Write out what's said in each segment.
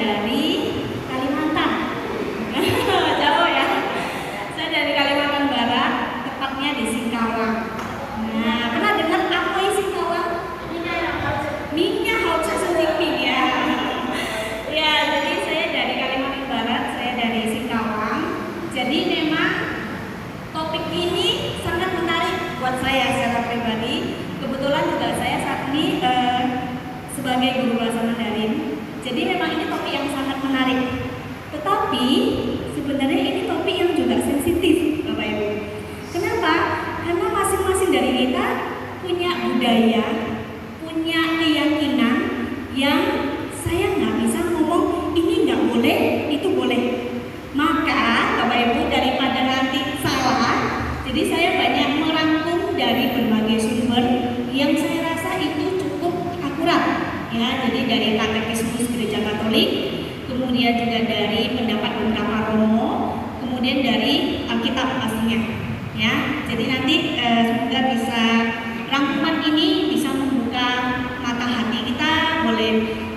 dari Kalimantan. Jauh ya. Saya dari Kalimantan Barat, tepatnya di Singkawang. Nah, pernah dengar apa isi Singkawang? Minyak Hausa Sejiping ya. Ya, jadi saya dari Kalimantan Barat, saya dari Singkawang. Jadi memang topik ini sangat menarik buat saya secara pribadi. Kebetulan juga saya saat ini sebagai guru bahasa Mandarin. Jadi memang ini topik yang sangat menarik. Tetapi sebenarnya ini topik yang juga sensitif, Bapak Ibu. Kenapa? Karena masing-masing dari kita punya budaya, punya keyakinan yang saya nggak bisa ngomong ini nggak boleh, itu boleh. Maka Bapak Ibu, daripada nanti salah, jadi saya banyak merangkum dari berbagai sumber yang saya rasa itu cukup akurat ya. Jadi dari Katekismus Gereja Katolik, kemudian juga dari pendapat beberapa romo, kemudian dari Alkitab pastinya ya. Jadi nanti semoga bisa rangkuman ini bisa membuka mata hati kita, boleh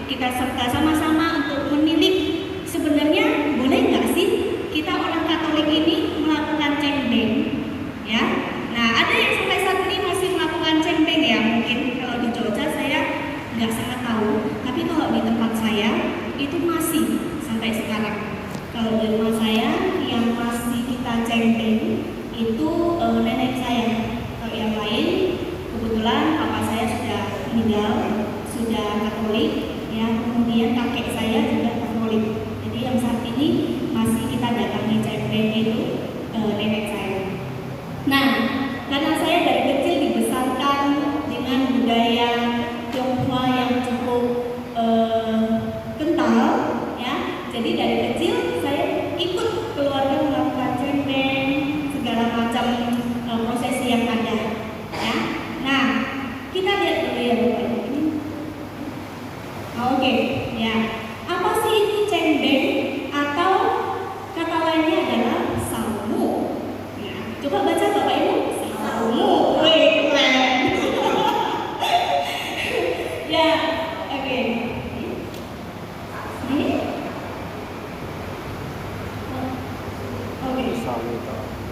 kita serta sama-sama untuk menilik sebenarnya boleh nggak sih kita orang Katolik ini melakukan cengbeng ya. Nah, ada yang sampai saat ini masih melakukan cengbeng ya. Mungkin kalau di Jogja saya nggak sangat tahu, tapi kalau di tempat saya itu masih sampai sekarang. Kalau di rumah saya yang masih kita cengbeng itu nenek saya. Kalau yang lain kebetulan papa saya sudah meninggal, sudah Katolik ya. Kemudian kakek saya juga Katolik. Jadi yang saat ini masih kita datangi cengbeng itu nenek saya. Nah, karena saya dari kecil dibesarkan dengan budaya Tionghoa yang cukup kental ya. Jadi dari kecil saya ikut keluarga melakukan cengbeng, segala macam prosesi yang ada ya. Nah, kita lihat dulu ya Bapak Ibu. Oke, ya. Apa sih itu cengbeng atau kata lainnya adalah saumu? Ya, coba baca Bapak Ibu. Saumu. Wih, keren. Ya, oke. Ini? Oke.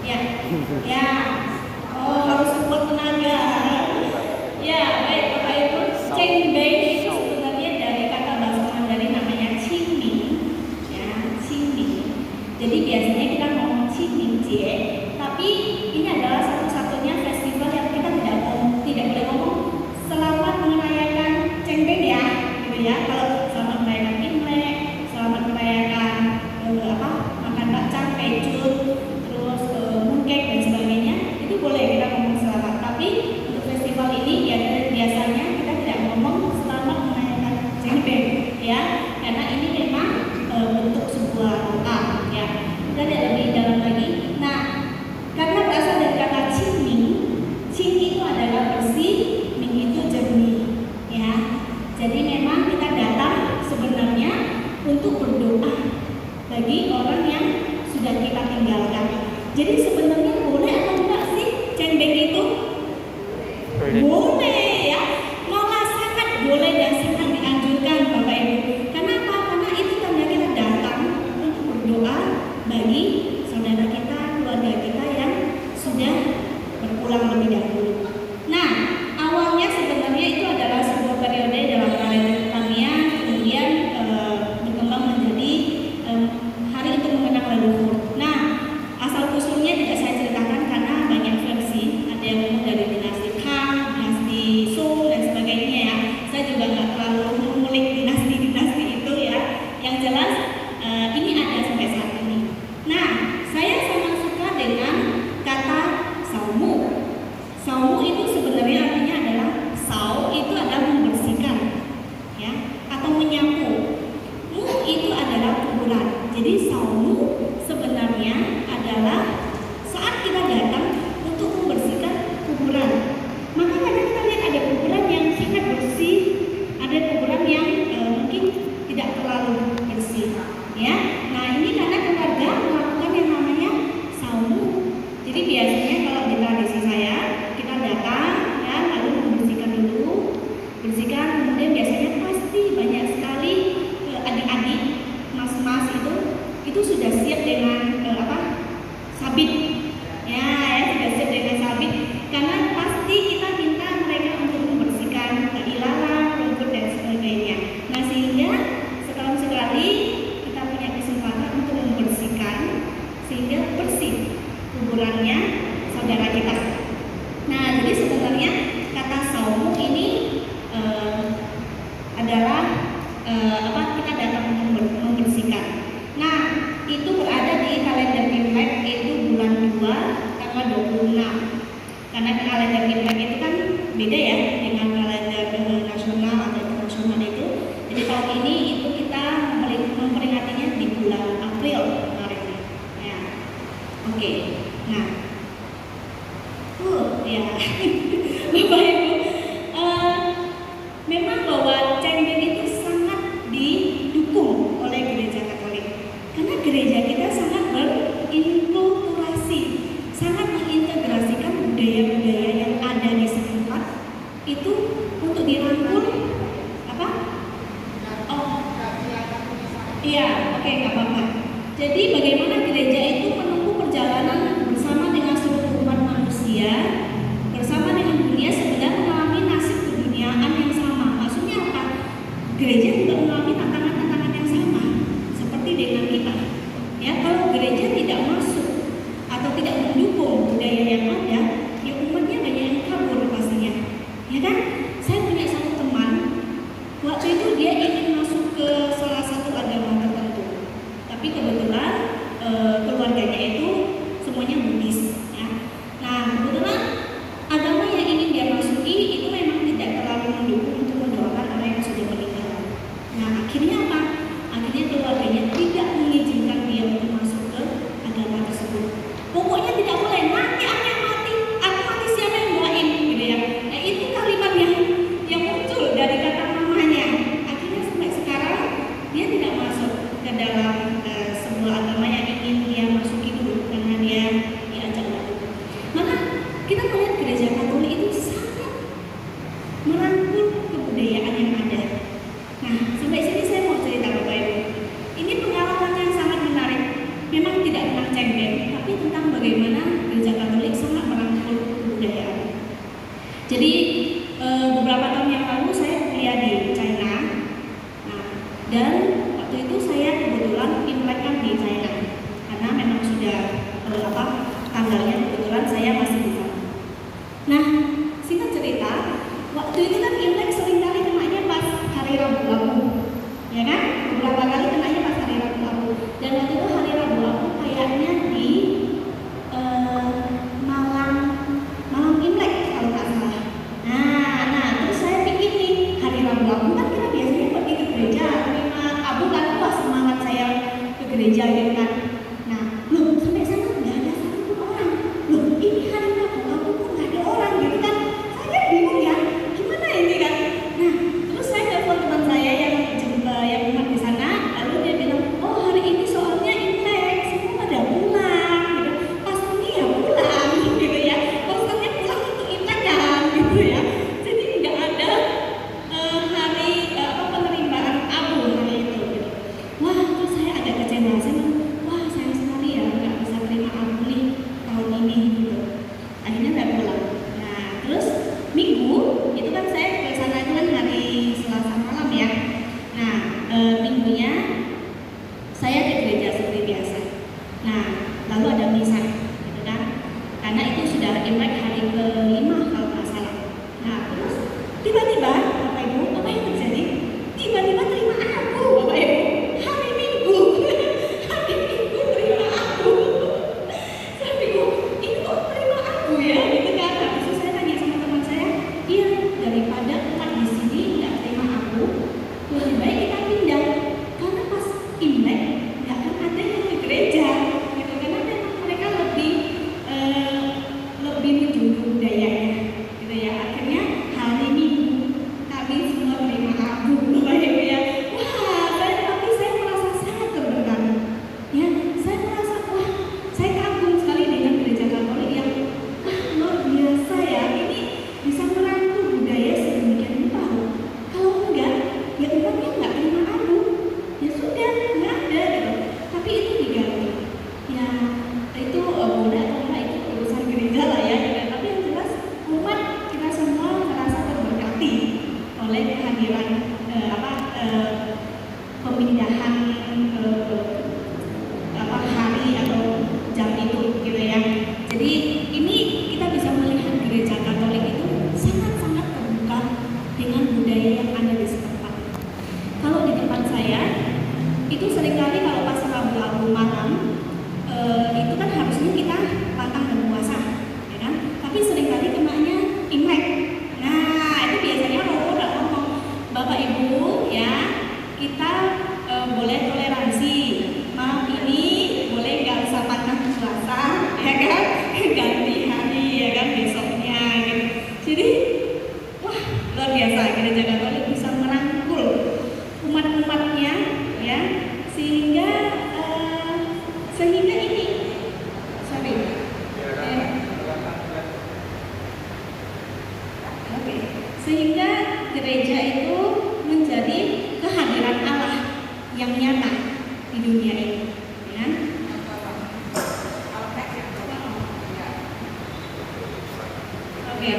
Ya, ya. Oh, harus kuat tenaga. Ya, baik Bapak Ibu. Cengbeng itu sebenarnya dari kata bahasa Mandarin namanya Qingming. Ya, Qingming. Jadi biasanya kita ngomong Qingming Jie, tapi ini adalah satu-satunya festival yang kita tidak boleh ngomong selamat merayakan cengbeng ya, gitu ya. Kalau selamat merayakan Imlek, selamat merayakan makan bakcang, pejut, terus mooncake dan sebagainya, itu boleh kita ngomong selamat. Tapi untuk festival ini ya biasanya kita tidak ngomong selamat merayakan cengbeng ya, karena ini memang bentuk sebuah doa ya. Kita lihat lebih dalam lagi. Nah, karena berasal dari kata Qingming, Qing itu adalah bersih, Ming itu jernih ya. Jadi memang kita datang sebenarnya untuk berdoa bagi orang yang sudah kita tinggalkan. Jadi sebenarnya boleh atau enggak sih cengbeng itu? Boleh ya, malah sangat boleh dan sangat dianjurkan Bapak Ibu. Karena apa? Karena itu tanda kita datang untuk berdoa bagi saudara kita, keluarga kita yang sudah berpulang lebih dahulu. Nah, awalnya sebenarnya itu adalah sebuah periode dalam kalender Tamiya, kemudian berkembang menjadi hari untuk mengenang leluhur. Nah, asal usulnya tidak saya ceritakan karena banyak versi. Ada yang ngomong dari dinasti Kang, dinasti Song dan sebagainya ya. Saya juga nggak terlalu mengulik dinasti-dinasti itu ya. Yang jelas ini ada sampai saat ini. Nah, saya sangat suka dengan kata saumu. Saumu itu sebenarnya artinya adalah sau itu adalah membersihkan ya, atau menyapu. Mu itu adalah kuburan. Jadi saumu sebenarnya adalah saat kita datang untuk membersihkan kuburan. Maka kadang kita lihat ada kuburan yang sangat bersih, ada kuburan yang mungkin tidak terlalu bersih ya. Nah, ini karena keluarga melakukan yang namanya saumu. Jadi biasanya kalau di tradisi saya, kita datang ya, lalu membersihkan dulu, bersihkan, kemudian biasanya pasti banyak sekali adik-adik sudah siap dengan sabit. Ya, sudah siap dengan sabit. Karena pasti kita minta mereka untuk membersihkan ilalang, rumput dan sebagainya. Nah, sehingga setahun sekali kita punya kesempatan untuk membersihkan sehingga bersih kuburannya saudara kita. Nah, jadi sebenarnya kata saumu ini adalah kita datang untuk membersihkan. Nah, itu berada di kalender Imlek, itu bulan 2 tanggal 26. Karena kalender Imlek itu kan beda ya dengan kalender nasional atau internasional itu. Jadi tahun ini itu kita memperingatinya di bulan April kemarin. Ya. Oke. Nah, ya, Bapak Ibu, memang bahwa cengkeh itu sangat didukung oleh gereja Katolik. Karena gereja kita sangat berinkulturasi, sangat mengintegrasikan budaya-budaya yang ada di setempat itu untuk dirangkul apa? Oh, iya, oke, nggak apa-apa. Jadi bagaimana gereja itu menempuh perjalanan bersama dengan seluruh umat manusia, bersama dengan dunia sebenarnya mengalami nasib keduniaan yang sama. Maksudnya apa? Gereja juga mengalami tantangan-tantangan yang sama seperti dengan kita. Ya, kalau gereja tidak masuk atau tidak mendukung budaya yang ada, ya umatnya banyak yang kabur pastinya. Ya kan? Saya punya satu teman, waktu itu dia ingin masuk ke salah satu agama tertentu, tapi kebetulan keluarganya itu semuanya Buddhis. Ya. Nah, kebetulan agama yang ingin dia masuki itu memang tidak terlalu mendukung untuk mendoakan orang yang sudah meninggal. Nah, akhirnya apa? Akhirnya keluarganya tidak mengizinkan dia untuk masuk ke agama tersebut. Pokoknya tidak boleh, nanti aku yang mati, aku mati siapa yang doain, gitu ya. Nah, itu kalimat yang muncul dari kata mamanya. Akhirnya sampai sekarang dia tidak masuk ke dalam sebuah agama yang ingin dia masuki dulu karena dia diajak dulu. Maka kita melihat gereja Katolik itu sangat merangkul kebudayaan yang ada. Nah, sampai sini saya mau cerita Bapak Ibu. Ini pengalaman yang sangat menarik. Memang tidak tentang cengkeh, tapi tentang bagaimana gereja Katolik sangat merangkul kebudayaan. Jadi beberapa tahun yang lalu saya kuliah di China. Nah, dan waktu itu saya kebetulan Imlek kan di China. Karena memang sudah tanggalnya kebetulan saya masih di sana. Nah, singkat cerita, waktu itu kan Imlek seringkali kenanya pas hari Rabu Labu, ya kan? Beberapa kali kenanya pas hari Rabu Labu. Dan waktu itu hari Rabu Labu kayaknya di malam Imlek kalau nggak salah. Nah, terus saya pikir nih hari Rabu Labu kan kita biasanya pergi ke gereja, terima abu kan, wah semangat saya ke gereja gitu kan. Nah, loh sampai sana nggak ada satupun orang. Loh ini hari Rabu Labu kok nggak ada orang gitu kan? Saya bingung ya, gimana ini kan? Nah, terus saya telepon teman saya yang umat di sana, lalu dia bilang, oh hari ini soalnya Imlek, semua pada pulang gitu. Pasti ya pulang gitu ya. Maksudnya pulang untuk Imlek kan gitu ya. Jadi nggak ada hari penerimaan abu hari itu gitu. Wah, terus saya agak kecewa. Saya bilang, wah sayang sekali ya nggak bisa terima abu nih tahun ini gitu. Akhirnya nggak pulang. Nah, terus Minggu itu kan saya ke sana itu kan hari Selasa malam ya. Nah, minggunya saya ke gereja seperti biasa. Nah, lalu ada misa, gitu kan? Karena itu sudah Imlek hari ke-5 kalau nggak salah. Nah, terus tiba-tiba, Bapak Ibu, apa yang terjadi? Tiba-tiba terima abu, Bapak Ibu. Hari Minggu, hari Minggu terima abu. Saya bingung, ini kok terima abu ya? Gitu kan? Habis itu saya tanya sama teman saya, iya daripada umat di sini nggak terima abu, lebih baik kita pindah, karena pas Imlek nggak akan ada yang ke gereja, gitu. Karena memang mereka lebih menjunjung budayanya, gitu ya. Akhirnya hari Minggu kami semua terima abu, Bapak Ibu ya. Wah, tapi saya merasa sangat terberkati. Ya, saya merasa wah, saya kagum sekali dengan gereja Katolik yang luar biasa ya. Ini bisa merangkul budaya sedemikian rupa. Kalau enggak, ya umatnya nggak terima abu, ya sudah nggak ada itu seringkali kalau pas Rabu malam itu kan harusnya kita pantang dan puasa, ya kan? Tapi seringkali kenanya Imlek. Nah, itu biasanya Romo udah ngomong, Bapak Ibu ya, kita boleh toleransi. Malam ini boleh nggak usah pantang puasa, ya kan? Ganti hari, ya kan, besoknya gitu. Jadi, wah, luar biasa Gereja Katolik bisa merangkul umat-umatnya, ya, sehingga ini, sorry, sehingga gereja itu menjadi kehadiran Allah yang nyata di dunia ini, ya. Oke.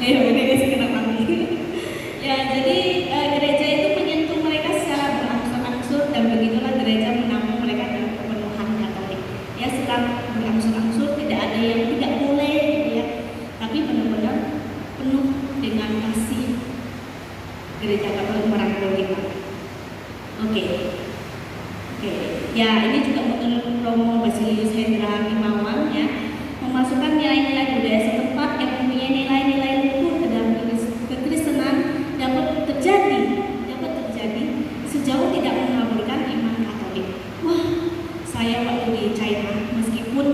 Ya, ini segenap kami. Ya, jadi gereja itu menyentuh mereka secara berangsur-angsur dan begitulah gereja menampung mereka dalam kepenuhan Katolik. Ya, secara berangsur-angsur tidak ada yang tidak boleh, gitu ya. Tapi benar-benar penuh dengan kasih gereja Katolik merangkul kita. Oke. Ya, ini juga menurut Romo Basilius Hendra Himawan, ya, memasukkan nilai-nilai budaya setempat yang mempunyai nilai-nilai luhur ke dalam kekristenan dapat terjadi sejauh tidak mengaburkan iman Katolik. Wah, saya waktu di China, meskipun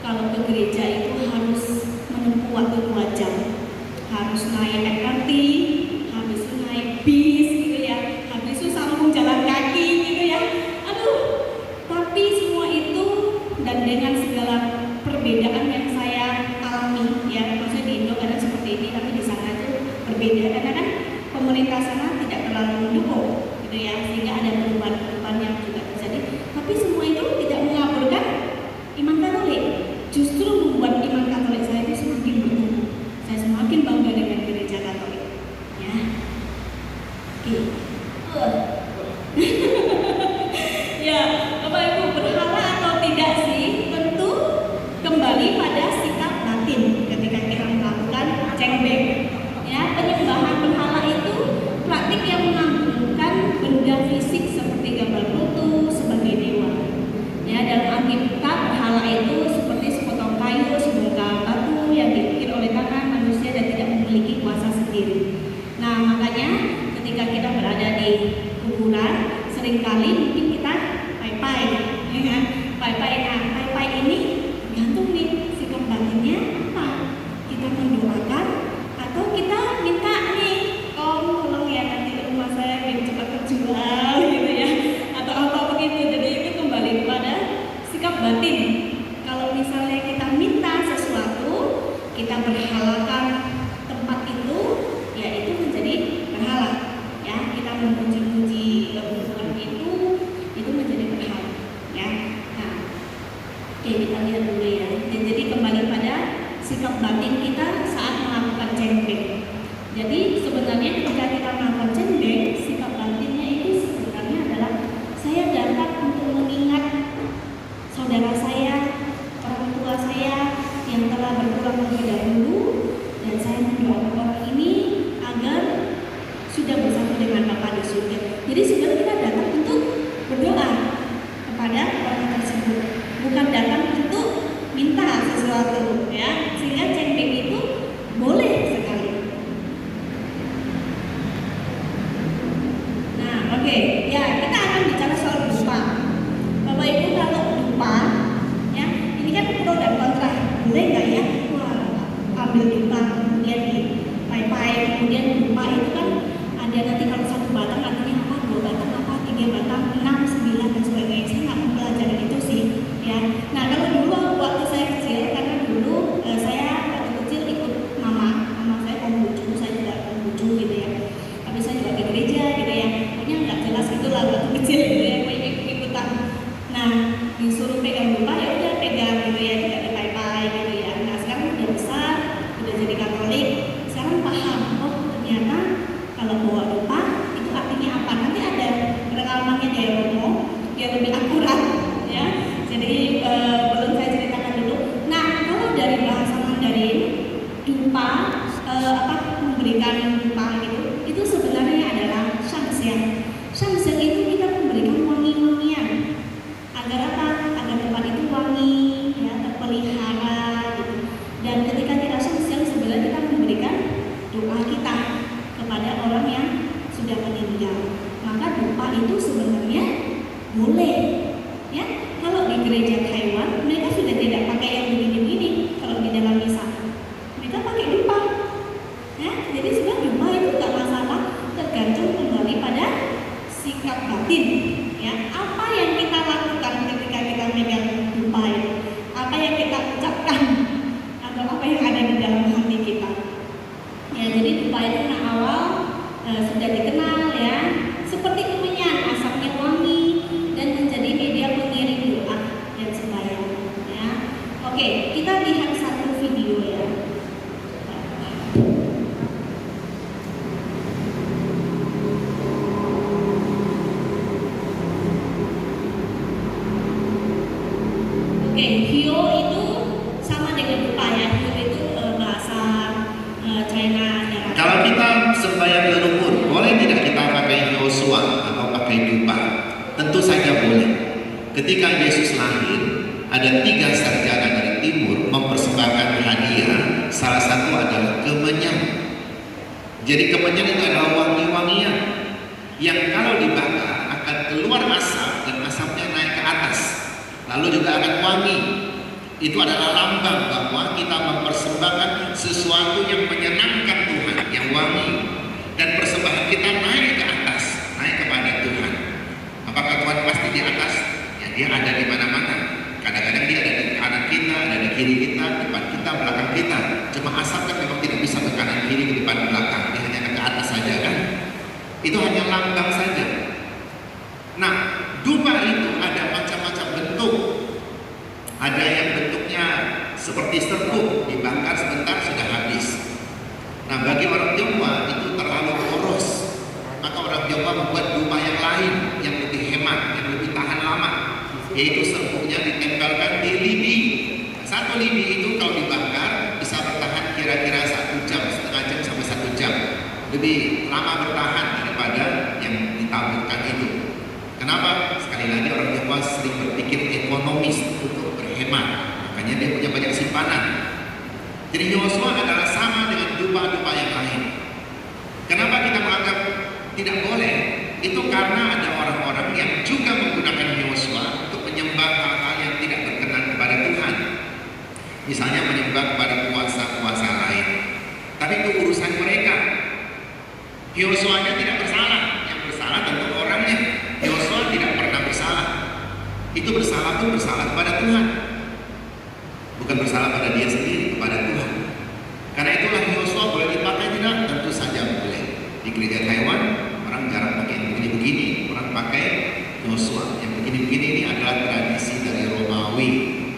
kalau ke gereja itu harus menempuh waktu 2 jam, harus naik MRT, habis itu naik bis gitu ya, habis itu sambung jalan kaki gitu ya. Aduh, tapi semua itu dan dengan segala perbedaan yang saya alami, ya, maksudnya di Indo kadang seperti ini, tapi di sana itu berbeda karena kan pemerintah sana tidak terlalu mendukung, gitu ya, sehingga ada perubahan-perubahan yang juga terjadi. Tapi semua itu tidak mengaburkan iman Katolik, justru membuat iman Katolik saya itu semakin bertumbuh. Saya semakin bangga dengan gereja Katolik, ya. Oke. Ya, Bapak Ibu, berhala atau tidak sih? Tentu kembali pada sikap batin ketika kita melakukan cengbeng. Ya, penyembahan berhala itu praktik yang mengagungkan benda fisik seperti gambar Pluto sebagai dewa. Ya, dalam Alkitab berhala itu seperti sepotong kayu, sebongkah batu yang dibikin oleh tangan manusia dan tidak memiliki kuasa sendiri. Nah, makanya ketika kita berada di kuburan, seringkali mungkin kita pai-pai, ya kan? Pai-pai ini gantung nih sikap batinnya apa? Kita mendoakan atau kita minta nih, tolong ya nanti rumah saya biar cepat terjual gitu ya, atau apa begitu. Jadi itu kembali kepada sikap batin. Kalau misalnya kita minta sesuatu, kita berhalakan tempat itu, ya itu menjadi berhala. Ya, kita memuji-muji kebutuhan itu menjadi berhala. Ya, nah, oke, kita lihat dulu ya. Jadi kembali pada sikap batin kita saat melakukan cengbeng. Jadi sebenarnya ketika kita melakukan cengbeng, sikap batinnya itu sebenarnya adalah saya datang untuk mengingat saudara saya, orang tua saya yang telah berpulang lebih dahulu, dan saya mendoakan orang ini agar sudah bersatu dengan Bapa di surga. Jadi sebenarnya kita datang untuk berdoa kepada orang tersebut, bukan datang untuk minta sesuatu, ya. Sehingga cengbeng itu boleh sekali. Nah, oke, ya, kita akan bicara soal dupa. Bapak Ibu, kalau dupa, ya, ini kan pro dan kontra. Boleh nggak ya? Wah, ambil dupa kemudian di pai-pai, kemudian dupa itu kan ada nanti kalau 1 batang artinya apa, 2 batang apa, 3 batang, 6, 9 dan sebagainya. Saya nggak mempelajari itu sih, ya. Nah, kalau dulu waktu saya kecil, karena dulu saya waktu kecil ikut mama saya Konghucu, saya juga Konghucu gitu ya. Tapi saya juga ke gereja gitu ya. Pokoknya nggak jelas gitulah waktu kecil gitu ya, ikut-ikutan. Nah, disuruh pegang dupa, ya udah pegang gitu ya, tidak dipai-pai gitu ya. Nah, sekarang udah besar, udah jadi Katolik, sekarang paham, oh ternyata kalau bawa dupa itu artinya apa. Nanti ada pengalamannya deh sikap batin, ya. Apa yang kita lakukan ketika kita megang dupa itu? Apa yang kita ucapkan atau apa yang ada di dalam hati kita? Ya, jadi dupa itu awal sudah dikenal, ya, seperti kemenyan, asapnya wangi dan menjadi media pengiring doa dan sembahyang, ya. Oke, kita lihat satu video, ya. Oke, hio itu sama dengan dupa, ya. Hio itu bahasa China, ya. Kalau kita sembahyang leluhur, boleh tidak kita pakai Yosua atau pakai dupa? Tentu saja boleh. Ketika Yesus lahir, ada 3 sarjana dari timur mempersembahkan hadiah. Salah satu adalah kemenyan. Jadi kemenyan itu adalah wangi-wangian yang kalau dibakar akan keluar asap dan asapnya naik ke atas, lalu juga akan wangi. Itu adalah lambang bahwa kita mempersembahkan sesuatu yang menyenangkan Tuhan, yang wangi, dan persembahan kita naik ke atas, naik kepada Tuhan. Apakah Tuhan pasti di atas? Ya, dia ada di mana-mana. Kadang-kadang dia ada di kanan kita, ada di kiri kita, depan kita, belakang kita. Cuma asap kan memang tidak bisa ke kanan kiri, ke depan belakang, dia hanya ke atas saja, kan? Itu hanya lambang saja. Nah, dupa itu ada macam-macam bentuk. Ada yang bentuknya seperti serbuk, dibakar sebentar sudah habis. Nah, bagi orang Tionghoa itu terlalu boros, maka orang Tionghoa membuat dupa yang lain yang lebih hemat, yang lebih tahan lama, yaitu serbuknya ditempelkan di lidi. Satu lidi itu kalau dibakar bisa bertahan kira-kira 1 jam, setengah jam sampai 1 jam, lebih lama bertahan daripada yang ditaburkan itu. Kenapa? Sekali lagi orang Tionghoa sering berpikir ekonomis untuk berhemat, makanya dia punya banyak simpanan. Jadi Yosua adalah sama dengan dupa-dupa yang lain. Kenapa kita menganggap tidak boleh? Itu karena ada orang-orang yang juga menggunakan Yosua untuk menyembah hal-hal yang tidak berkenan kepada Tuhan. Misalnya menyembah kepada kuasa-kuasa lain. Tapi itu urusan mereka. Yosuanya tidak bersalah, yang bersalah tentu orangnya. Yosua tidak pernah bersalah. Itu bersalah pun bersalah kepada Tuhan, bukan bersalah pada dia sendiri, kepada Tuhan. Karena itulah Yosua boleh dipakai tidak? Tentu saja boleh. Di gereja Taiwan orang jarang pakai yang begini-begini, orang pakai Yosua. Yang begini-begini ini adalah tradisi dari Romawi.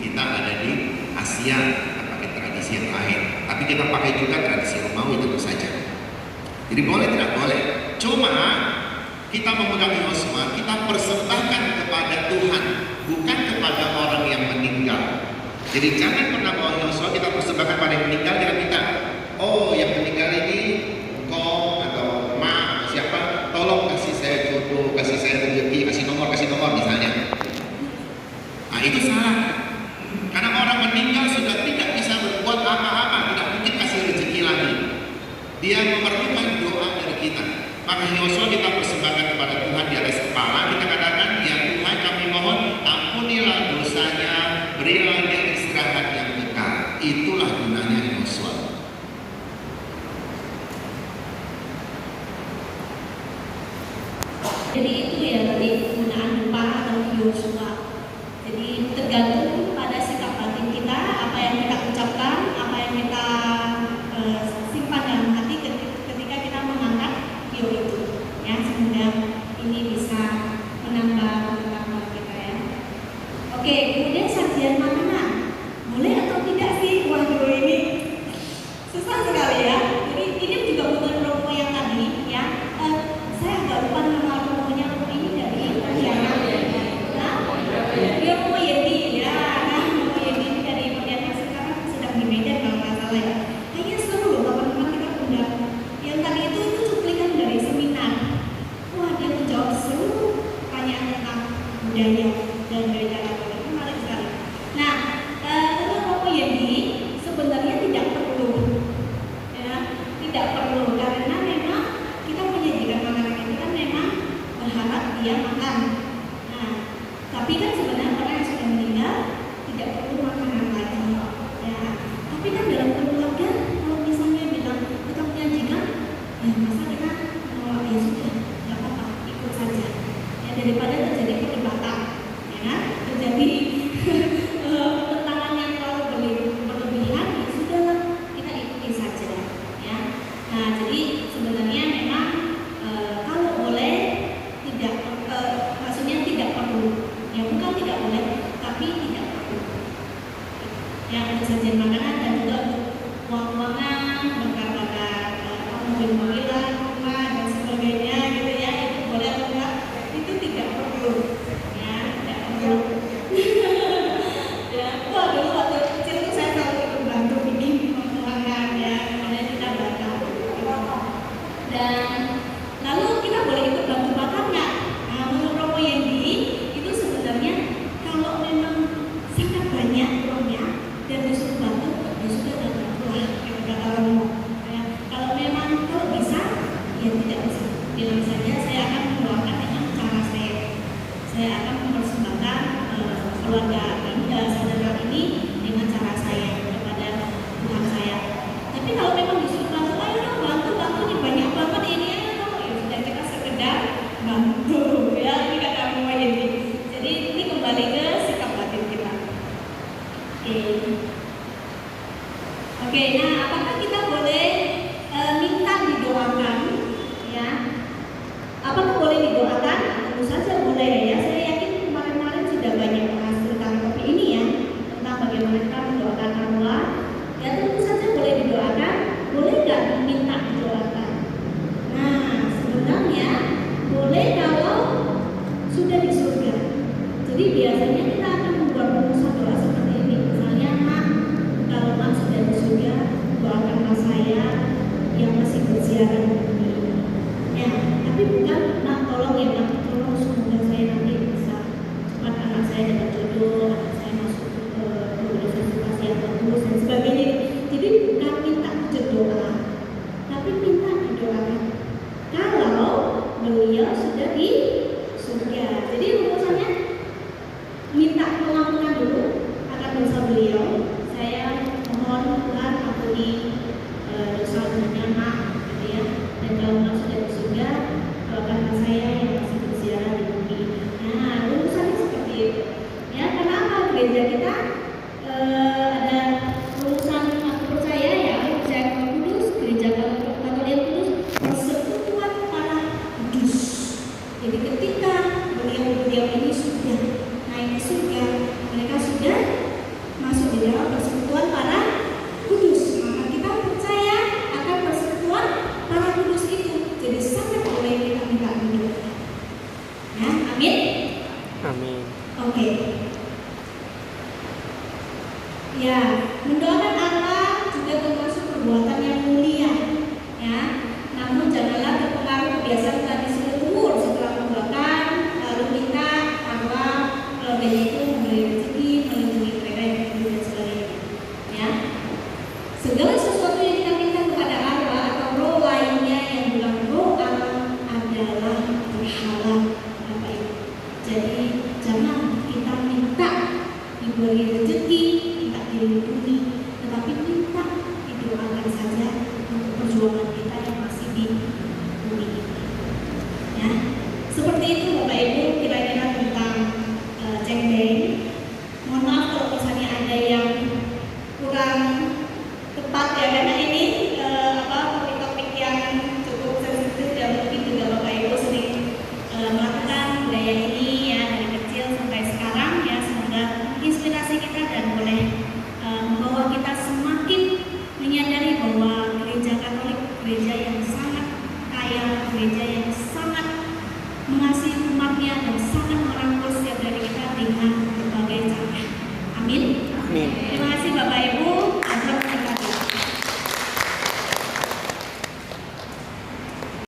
Kita ada di Asia, kita pakai tradisi yang lain. Tapi kita pakai juga tradisi Romawi tentu saja. Jadi boleh tidak boleh. Cuma kita memegang Yosua, kita persembahkan kepada Tuhan, bukan kepada orang yang meninggal. Jadi jangan pernah bawa Yosua kita persembahkan pada yang meninggal, jangan minta, oh yang meninggal ini engkau atau ma atau siapa, tolong kasih saya jodoh, kasih saya rezeki, kasih nomor misalnya. Nah itu salah. Karena orang meninggal sudah tidak bisa berbuat apa-apa, tidak mungkin kasih rezeki lagi. Dia memerlukan doa dari kita. Maka Yosua kita persembahkan kepada Tuhan di atas kepala. Kita katakan, ya Tuhan kami mohon ampunilah dosanya, berilah dia istirahat yang kekal. Itulah gunanya Yosua. Jadi itu ya tadi penggunaan dupa atau Yosua. Jadi tergantung pada sikap batin kita, apa yang kita ucapkan, apa yang kita simpan dalam hati ketika kita mengangkat hio itu, ya, sehingga ini bisa menambah pengetahuan kita, ya. Oke, kemudian sajian makanan boleh atau tidak sih? Waduh, ini susah sekali, ya. Jadi ini juga bukan promo yang tadi, ya. Saya agak lupa nama promonya, ini dari Tiara. Dia mau Yedi, ya. Nah, mau Yedi dari Pontianak sekarang sedang di Medan kalau nggak salah, ya. Kayaknya seru loh kapan-kapan kita undang. Yang tadi itu cuplikan dari seminar. Wah, dia menjawab seluruh pertanyaan tentang budaya dan gereja Katolik. Menarik sekali. Nah, tentang Romo Yedi sebenarnya tidak perlu, ya, tidak perlu karena memang kita menyajikan makanan itu kan memang berharap dia makan. Nah, tapi kan sebenarnya orang yang sudah meninggal tidak perlu makanan lagi, ya. Tapi kan dalam keluarga kalau misalnya bilang kita menyajikan, ya masa kita menolak, ya sudah, nggak apa-apa, ikut saja. daripada terjadi perdebatan, ya kan? Terjadi pertentangan yang terlalu berlebihan, ya sudahlah kita ikuti saja, ya. Nah, jadi sebenarnya memang kalau boleh tidak, maksudnya tidak perlu, ya bukan tidak boleh, tapi tidak perlu. Ya, untuk sajian makanan dan juga untuk uang-uangan, bakar-bakar mobil-mobilan, rumah dan sebagainya gitu ya, itu boleh atau enggak? Itu tidak perlu, ya, tidak perlu. Ya, dulu waktu kecil itu saya selalu ikut bantu bikin uang-uangan, ya, kemudian kita bakar. Dan lalu kita boleh ikut bantu bakar nggak? Nah, menurut Romo Yendi itu sebenarnya kalau memang sangat banyak uangnya dan disuruh bantu, ya sudah bantulah, gitu kata Romo. Ya, kalau bisa, ya tidak bisa. Bilang saja saya akan mengeluarkan dengan cara saya. Saya akan mempersembahkan keluarga saudara ini dengan cara saya kepada Tuhan saya. Tapi kalau memang disuruh bantu, ayo dong bantu nih, banyak banget ini, ya sudah, kita sekedar bantu, ya, ini kata Romo Yendi. Jadi ini kembali ke sikap batin kita. Oke, nah apakah kita boleh minta didoakan, ya? Apakah boleh didoakan? Tentu saja boleh, ya. Saya yakin kemarin-kemarin sudah banyak bahas tentang topik ini, ya, tentang bagaimana kita mendoakan arwah. Ya, tentu saja boleh didoakan. Boleh nggak diminta didoakan? Nah, sebenarnya boleh kalau sudah di surga. Jadi biasanya kita akan membuat rumusan doa seperti ini. Misalnya, Mak, kalau Mak sudah di surga, doakanlah saya yang masih berziarah di bumi. Ya, tapi bukan, Mak, tolong ya, Mak, tolong semoga saya nanti bisa cepat anak saya dapat jodoh, anak saya masuk ke universitas yang bagus dan sebagainya. Jadi bukan minta doa, tapi minta didoakan. Kalau beliau sudah di surga, jadi rumusannya minta pengampunan dulu akan dosa beliau. Saya mohon Tuhan ampuni dosa-dosanya, Mak, gitu ya. Dan kalau Mak sudah di surga, doakanlah saya yang masih berziarah di bumi. Nah, rumusannya seperti itu. Ya, karena apa? Gereja kita ada rumusan aku percaya, ya, percaya Roh Kudus, gereja Katolik yang kudus, persekutuan para kudus. Jadi ketika beliau ini sudah naik ke surga, mereka sudah masuk di dalam persekutuan para kudus. Maka kita percaya akan persekutuan para kudus itu. Jadi sangat boleh kita minta doa. Ya, amin. Amin. Oke. Ya, mendoakan Allah juga termasuk perbuatan yang mulia, ya. Namun janganlah terpengaruh kebiasaan tradisi leluhur setelah mendoakan lalu minta Allah keluarganya itu memberi rezeki, melindungi mereka yang hidup dan sebagainya, ya. Segala sesuatu yang kita minta kepada Allah atau roh lainnya yang bukan roh Allah adalah berhala, Bapak Ibu. Jadi jangan kita minta diberi rezeki, minta dilindungi, tetapi